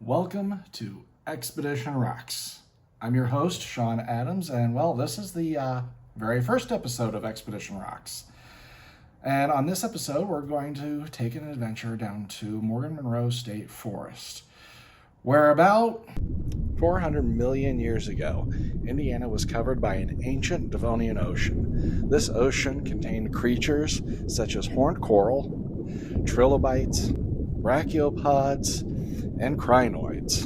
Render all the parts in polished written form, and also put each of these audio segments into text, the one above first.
Welcome to Expedition Rocks. I'm your host, Sean Adams, and well, this is the very first episode of Expedition Rocks. And on this episode, we're going to take an adventure down to Morgan-Monroe State Forest, where about 400 million years ago, Indiana was covered by an ancient Devonian ocean. This ocean contained creatures such as horned coral, trilobites, brachiopods, and crinoids.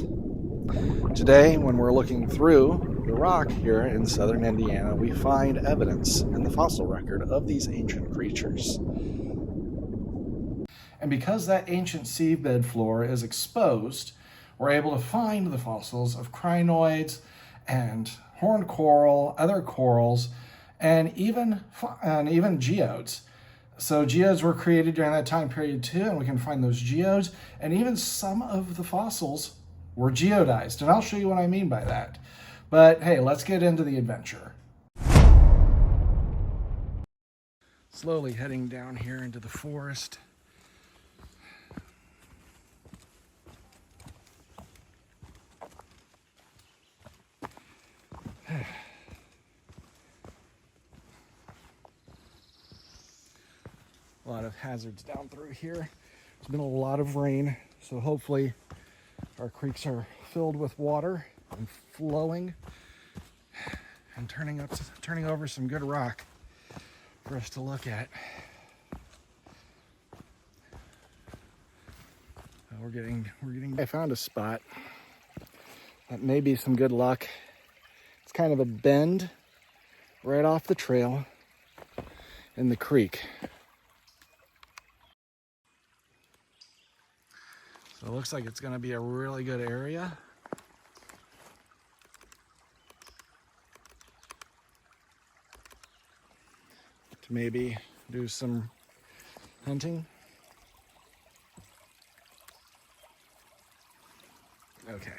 Today, when we're looking through the rock here in southern Indiana, we find evidence in the fossil record of these ancient creatures. And because that ancient seabed floor is exposed, we're able to find the fossils of crinoids and horned coral, other corals, and even geodes. So geodes were created during that time period too, and we can find those geodes, and even some of the fossils were geodized, and I'll show you what I mean by that. But hey, let's get into the adventure. Slowly heading down here into the forest. A lot of hazards down through here. There's been a lot of rain, so hopefully our creeks are filled with water and flowing and turning over some good rock for us to look at. We're getting. I found a spot that may be some good luck. It's kind of a bend right off the trail in the creek. So it looks like it's going to be a really good area. To maybe do some hunting. Okay.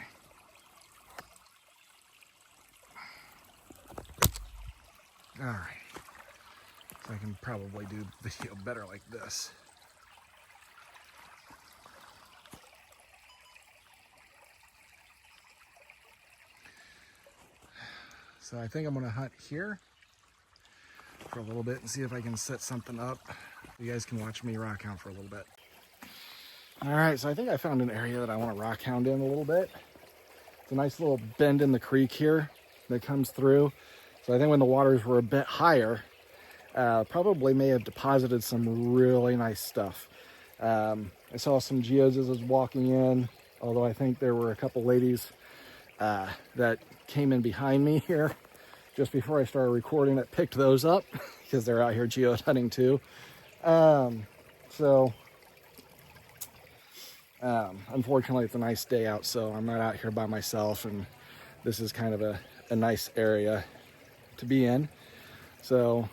All right. So I can probably do video better like this. So I think I'm gonna hunt here for a little bit and see if I can set something up. You guys can watch me rock hound for a little bit. All right, so I think I found an area that I want to rock hound in a little bit. It's a nice little bend in the creek here that comes through. So I think when the waters were a bit higher, probably may have deposited some really nice stuff. I saw some geodes as I was walking in, although I think there were a couple ladies that came in behind me here just before I started recording that picked those up because they're out here geode hunting too. Unfortunately, it's a nice day out, so I'm not out here by myself, and this is kind of a nice area to be in. So,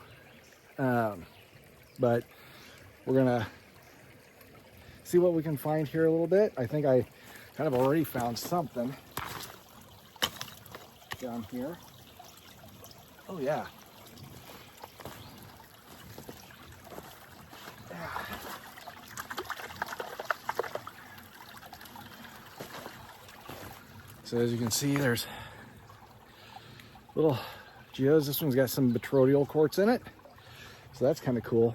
but we're gonna see what we can find here a little bit. I think I kind of already found something down here. Oh yeah. So as you can see, there's little geodes. This one's got some botryoidal quartz in it, so that's kind of cool.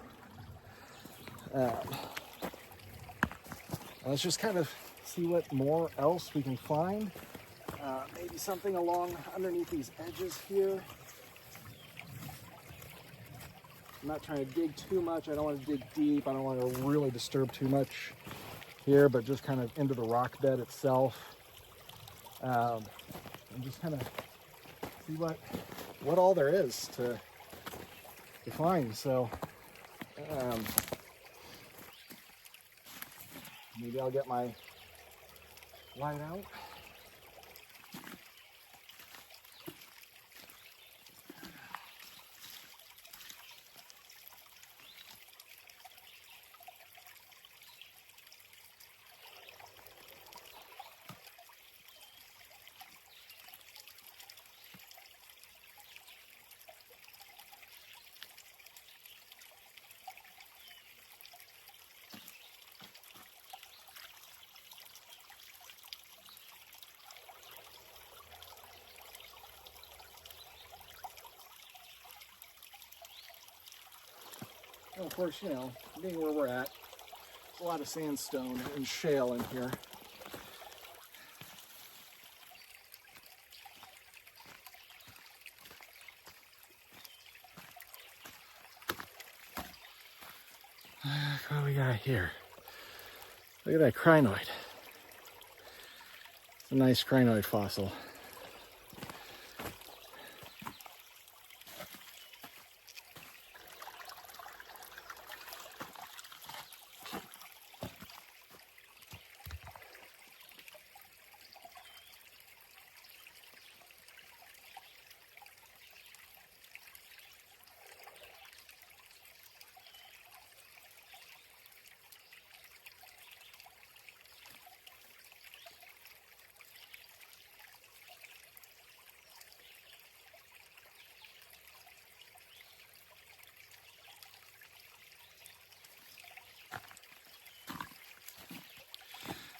Let's just kind of see what more else we can find. Maybe something along underneath these edges here. I'm not trying to dig too much. I don't want to dig deep. I don't want to really disturb too much here, but just kind of into the rock bed itself. And just kind of see what all there is to find. So maybe I'll get my light out. of course, you know, being where we're at, there's a lot of sandstone and shale in here. Look what we got here. Look at that crinoid. It's a nice crinoid fossil.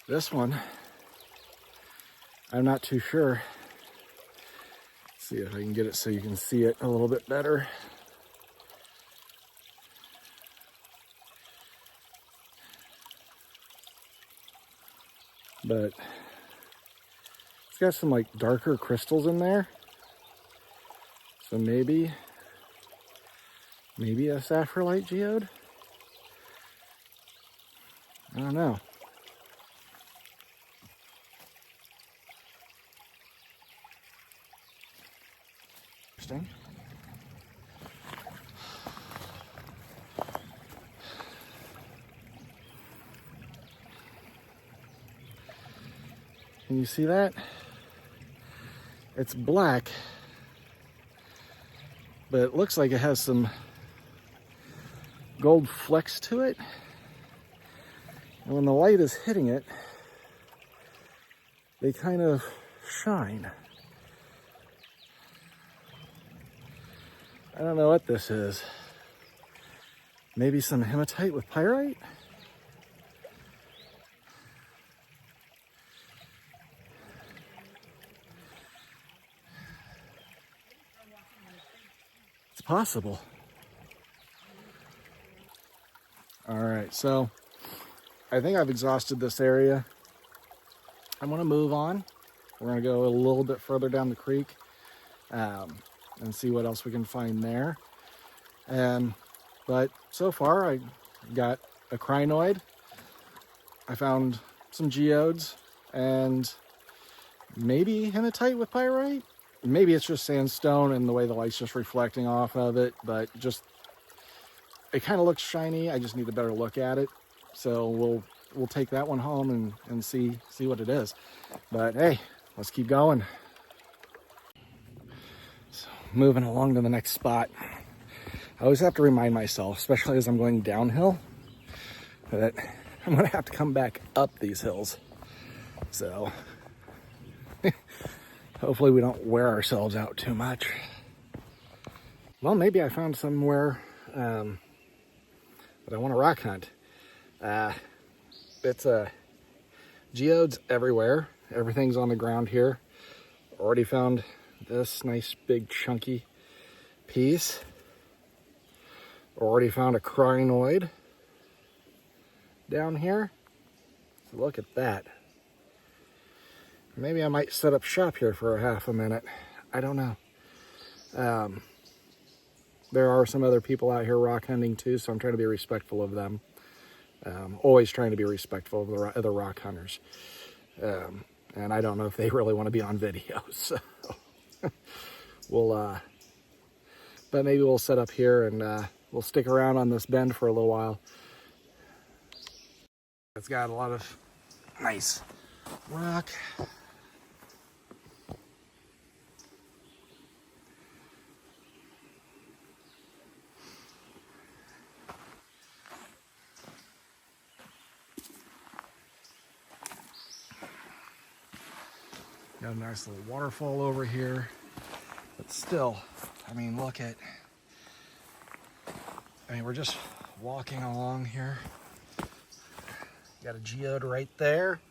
This one, I'm not too sure. Let's see if I can get it so you can see it a little bit better. But it's got some like darker crystals in there. So maybe a saprolite geode? I don't know. Interesting. Can you see that? It's black, but it looks like it has some gold flecks to it. And when the light is hitting it, they kind of shine. I don't know what this is. Maybe some hematite with pyrite? It's possible. All right, so I think I've exhausted this area. I'm gonna move on. We're gonna go a little bit further down the creek and see what else we can find there. But so far I got a crinoid. I found some geodes and maybe hematite with pyrite. Maybe it's just sandstone and the way the light's just reflecting off of it, but just, it kind of looks shiny. I just need a better look at it. So we'll take that one home and see what it is. But hey, let's keep going. So moving along to the next spot. I always have to remind myself, especially as I'm going downhill, that I'm gonna have to come back up these hills. So hopefully we don't wear ourselves out too much. Well, maybe I found somewhere that I want to rock hunt. It's geodes everywhere. Everything's on the ground here. Already found this nice big chunky piece. Already found a crinoid down here. So look at that. Maybe I might set up shop here for a half a minute. I don't know. There are some other people out here rock hunting too, so I'm trying to be respectful of them. Always trying to be respectful of the other rock hunters. And I don't know if they really want to be on video, so but maybe we'll set up here and we'll stick around on this bend for a little while. It's got a lot of nice rock. Got a nice little waterfall over here, but still, I mean, look at, we're just walking along here. Got a geode right there.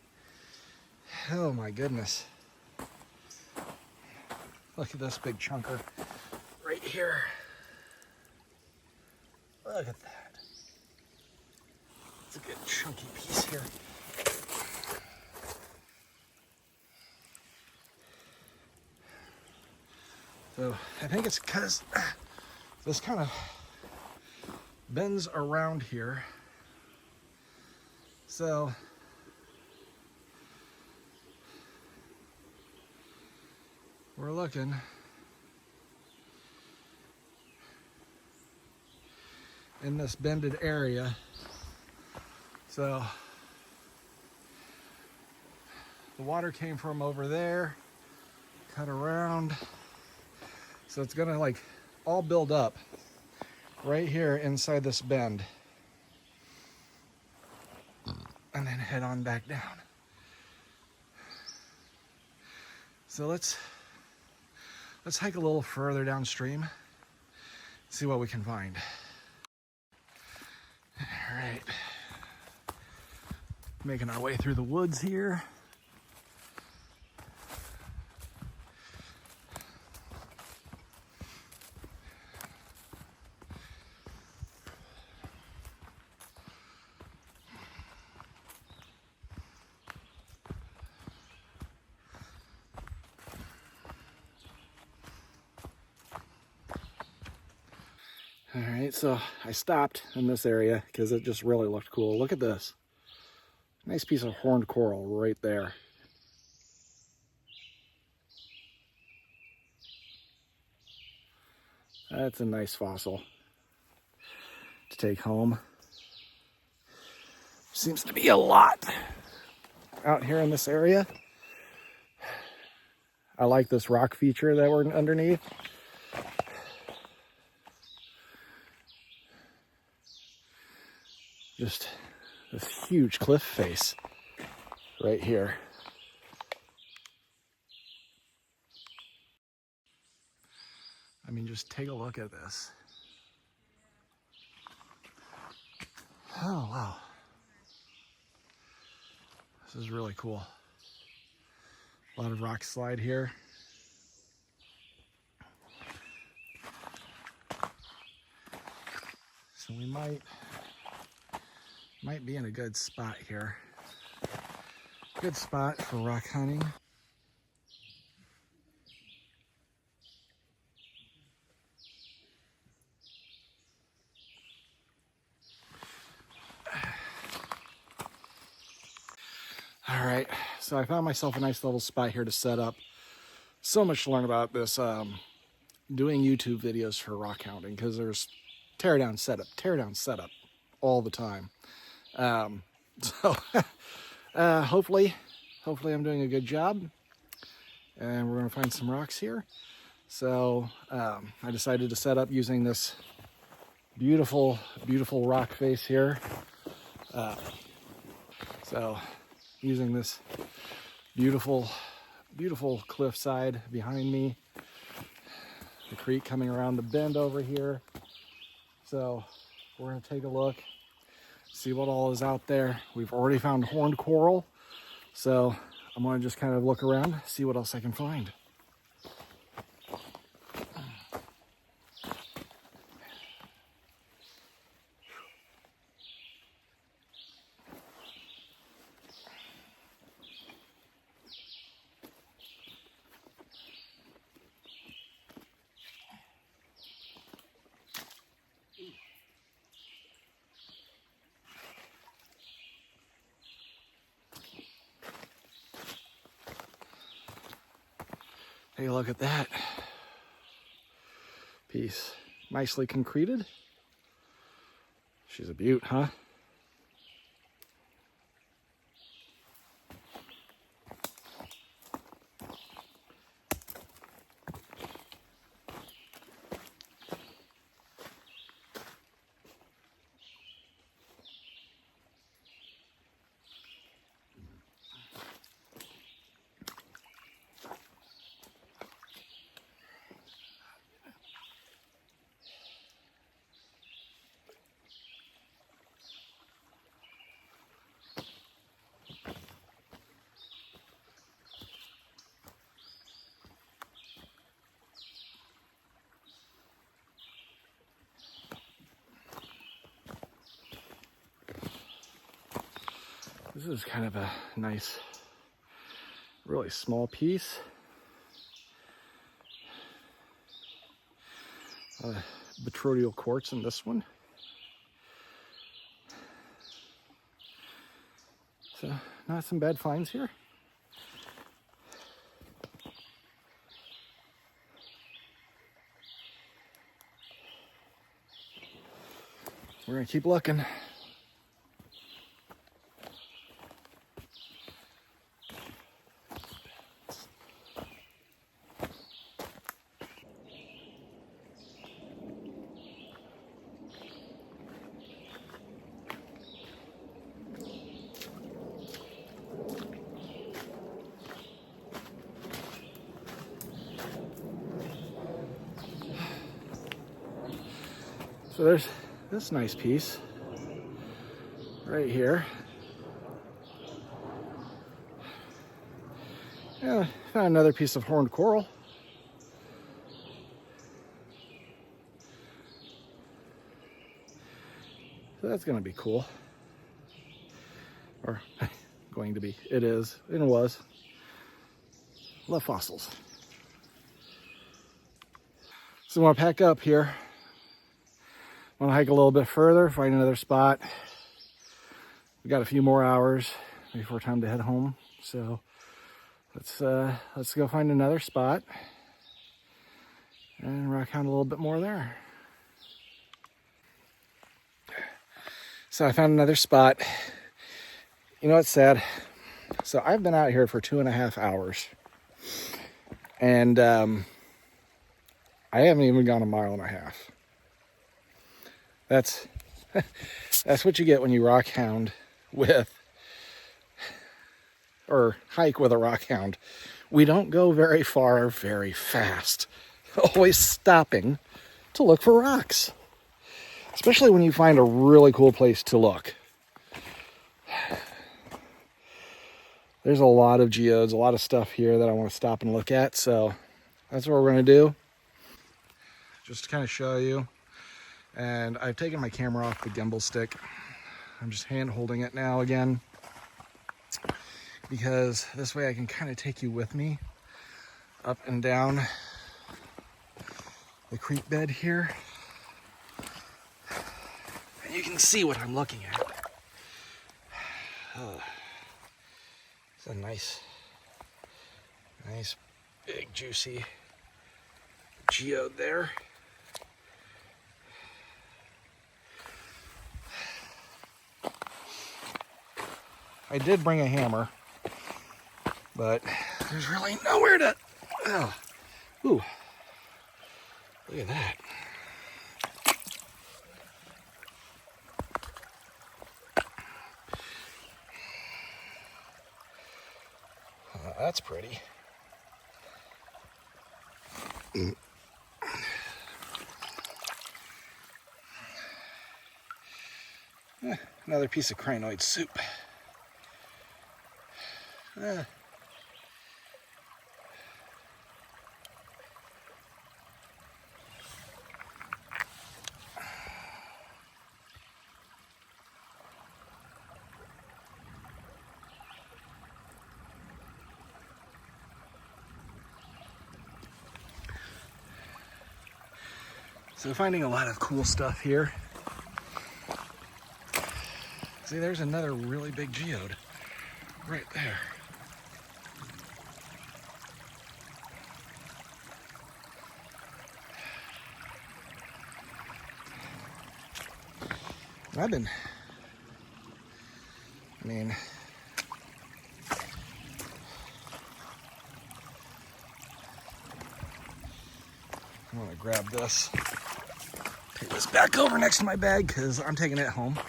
Oh my goodness. Look at this big chunker right here. Look at that. It's a good chunky piece here. So I think it's because this kind of bends around here. So we're looking in this bended area. So the water came from over there, cut around. So it's gonna like all build up right here inside this bend and then head on back down. So let's hike a little further downstream, see what we can find. All right, making our way through the woods here. All right, so I stopped in this area because it just really looked cool. Look at this. Nice piece of horned coral right there. That's a nice fossil to take home. Seems to be a lot out here in this area. I like this rock feature that we're underneath. Just this huge cliff face right here. I mean, just take a look at this. Oh, wow. This is really cool. A lot of rock slide here. So we might be in a good spot here. Good spot for rock hunting. All right, so I found myself a nice little spot here to set up. So much to learn about this, doing YouTube videos for rock hunting, because there's tear down setup all the time. So hopefully I'm doing a good job, and we're gonna find some rocks here. So I decided to set up using this beautiful rock face here. So using this beautiful cliffside behind me, the creek coming around the bend over here. So we're gonna take a look, see what all is out there. We've already found horned coral, so I'm gonna just kind of look around, see what else I can find. Take a look at that piece, nicely concreted. She's a beaut, huh? This is kind of a nice, really small piece. Botrodial quartz in this one. So, not some bad finds here. We're gonna keep looking. So there's this nice piece right here. Yeah, found another piece of horned coral. So that's gonna be cool. Or going to be. It is, and it was. Love fossils. So I want to pack up here. I want to hike a little bit further, find another spot. We got a few more hours before time to head home. So let's go find another spot and rock hound a little bit more there. So I found another spot. You know what's sad? So I've been out here for 2.5 hours, and I haven't even gone 1.5 miles. That's what you get when you rock hound with, or hike with a rock hound. We don't go very far very fast, always stopping to look for rocks, especially when you find a really cool place to look. There's a lot of geodes, a lot of stuff here that I want to stop and look at, so that's what we're going to do. Just to kind of show you. And I've taken my camera off the gimbal stick. I'm just hand holding it now again, because this way I can kind of take you with me up and down the creek bed here. And you can see what I'm looking at. Oh, it's a nice big juicy geode there. I did bring a hammer, but there's really nowhere to. Oh, ooh, look at that. That's pretty. Another piece of crinoid soup. So finding a lot of cool stuff here. See, there's another really big geode right there. I want to grab this, take this back over next to my bag because I'm taking it home.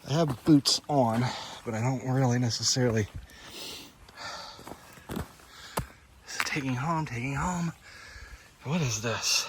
I have boots on, but I don't really necessarily. Taking home. What is this?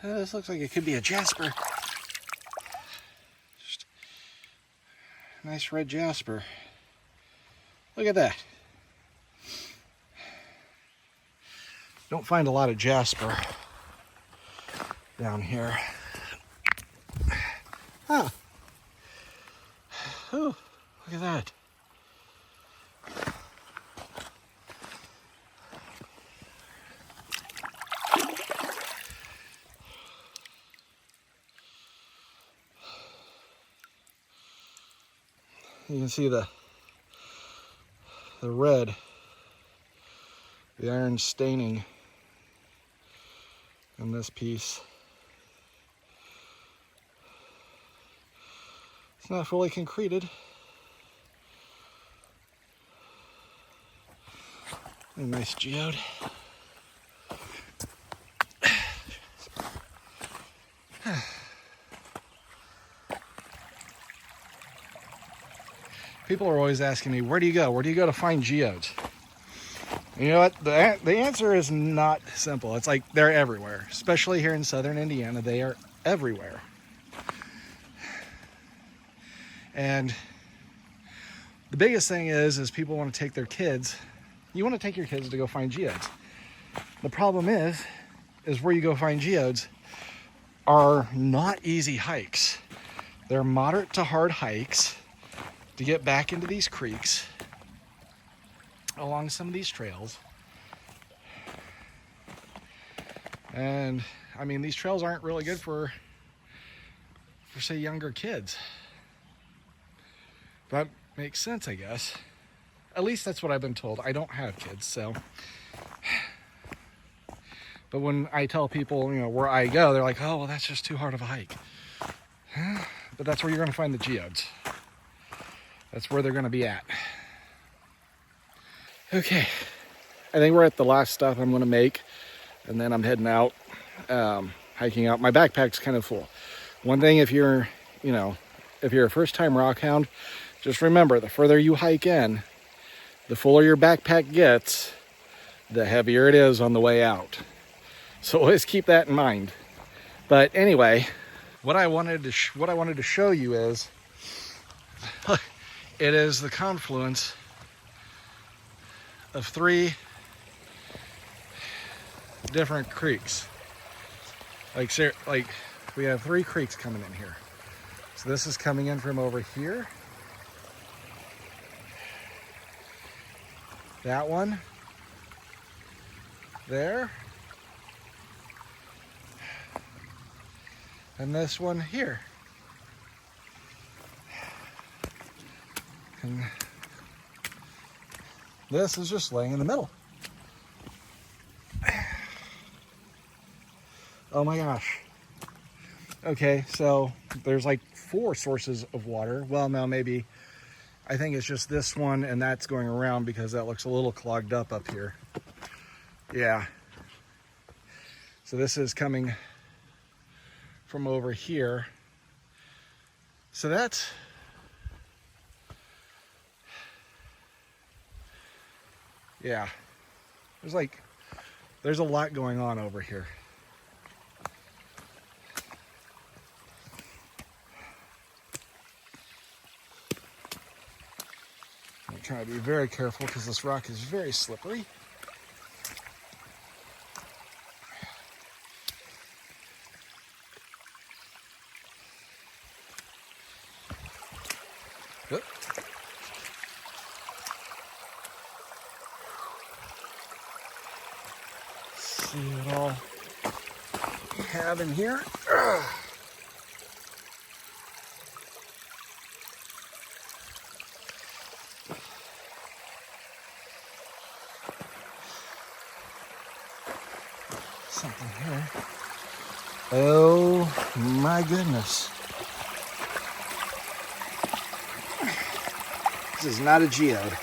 This looks like it could be a jasper. Just nice red jasper. Look at that. Don't find a lot of jasper down here. Huh. Oh, look at that. You can see the red, the iron staining in this piece. It's not fully concreted. A nice geode. People are always asking me, where do you go? Where do you go to find geodes? You know what? The answer is not simple. It's like they're everywhere, especially here in southern Indiana. They are everywhere. And the biggest thing is people want to take their kids. You want to take your kids to go find geodes. The problem is where you go find geodes are not easy hikes. They're moderate to hard hikes to get back into these creeks along some of these trails. And I mean, these trails aren't really good for say younger kids. That makes sense, I guess. At least that's what I've been told. I don't have kids, so. But when I tell people, you know, where I go, they're like, oh, well, that's just too hard of a hike. But that's where you're going to find the geodes. That's where they're going to be at. Okay, I think we're at the last stop I'm going to make, and then I'm heading out, hiking out. My backpack's kind of full. One thing, if you're a first-time rock hound, just remember, the further you hike in, the fuller your backpack gets, the heavier it is on the way out. So always keep that in mind. But anyway, what I wanted to show you is, it is the confluence of 3 different creeks. Like we have 3 creeks coming in here. So this is coming in from over here. That one. There. And this one here. And this is just laying in the middle. Oh my gosh. Okay, so there's like 4 sources of water. Well, no, maybe. I think it's just this one, and that's going around because that looks a little clogged up here. Yeah. So this is coming from over here. So that's... yeah, there's a lot going on over here. I'm trying to be very careful because this rock is very slippery. Oop. See what all we have in here. Ugh. Something here. Oh my goodness. This is not a geode.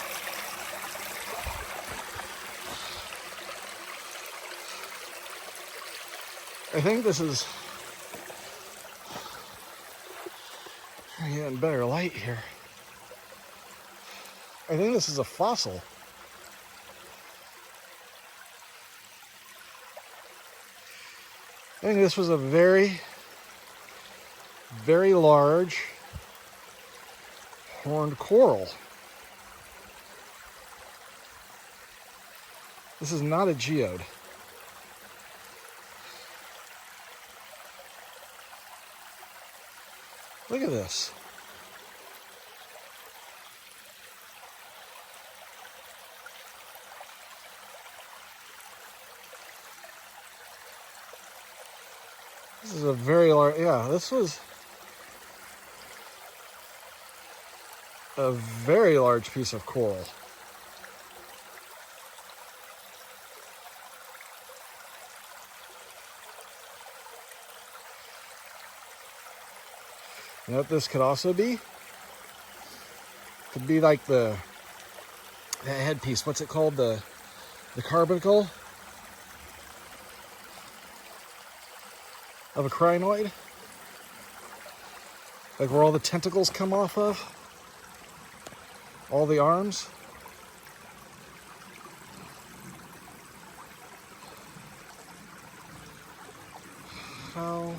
I think this is getting better light here. I think this is a fossil. I think this was a very, very large horned coral. This is not a geode. Look at this. This is a very large, yeah, this was a very large piece of coral. You know what this could also be? Could be like the headpiece. What's it called? The carbuncle of a crinoid? Like where all the tentacles come off of? All the arms? How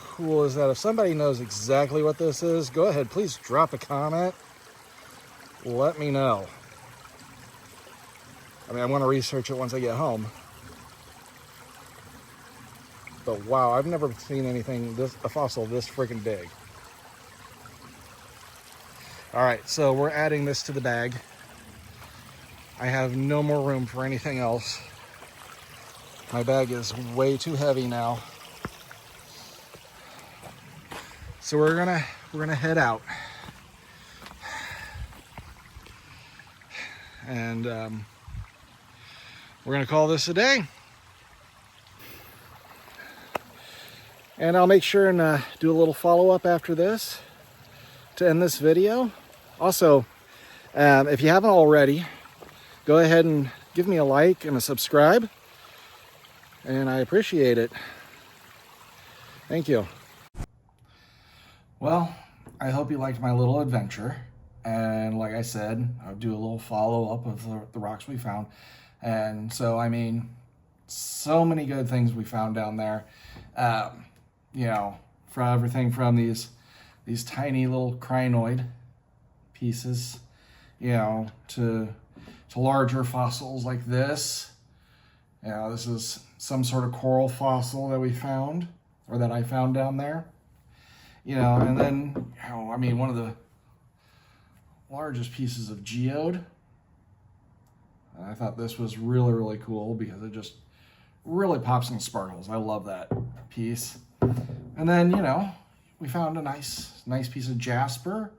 cool is that? If somebody knows exactly what this is, go ahead, please drop a comment. Let me know. I mean, I want to research it once I get home. But wow, I've never seen anything, a fossil this freaking big. All right, so we're adding this to the bag. I have no more room for anything else. My bag is way too heavy now. So we're gonna head out. And we're gonna call this a day. And I'll make sure and do a little follow-up after this to end this video. Also, if you haven't already, go ahead and give me a like and a subscribe. And I appreciate it. Thank you. Well, I hope you liked my little adventure. And like I said, I'll do a little follow-up of the rocks we found. And so, I mean, so many good things we found down there. You know, for everything from these tiny little crinoid pieces, you know, to larger fossils like this. You know, this is some sort of coral fossil that we found, or that I found down there. You know, and then, you know, I mean, one of the largest pieces of geode. And I thought this was really, really cool because it just really pops and sparkles. I love that piece. And then, you know, we found a nice piece of jasper.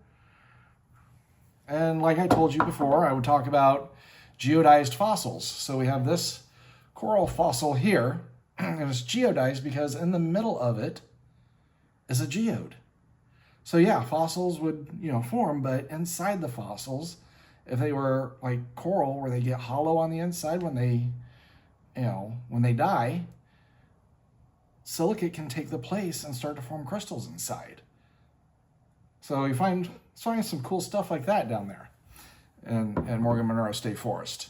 And like I told you before, I would talk about geodized fossils. So we have this coral fossil here, and it's geodized because in the middle of it is a geode. So yeah, fossils would, you know, form, but inside the fossils, if they were like coral where they get hollow on the inside when they, you know, when they die, silicate can take the place and start to form crystals inside. So you find some cool stuff like that down there in Morgan-Monroe State Forest.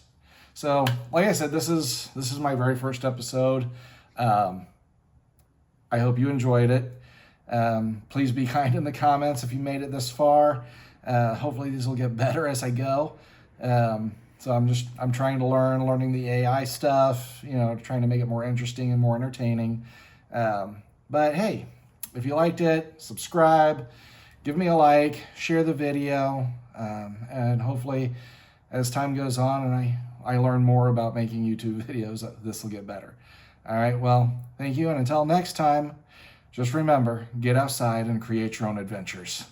So like I said, this is my very first episode. I hope you enjoyed it. Please be kind in the comments if you made it this far. Hopefully these will get better as I go. So I'm trying to learning the AI stuff, you know, trying to make it more interesting and more entertaining. But hey, if you liked it, subscribe, give me a like, share the video, and hopefully as time goes on and I learn more about making YouTube videos, this will get better. All right, well, thank you, and until next time, just remember, get outside and create your own adventures.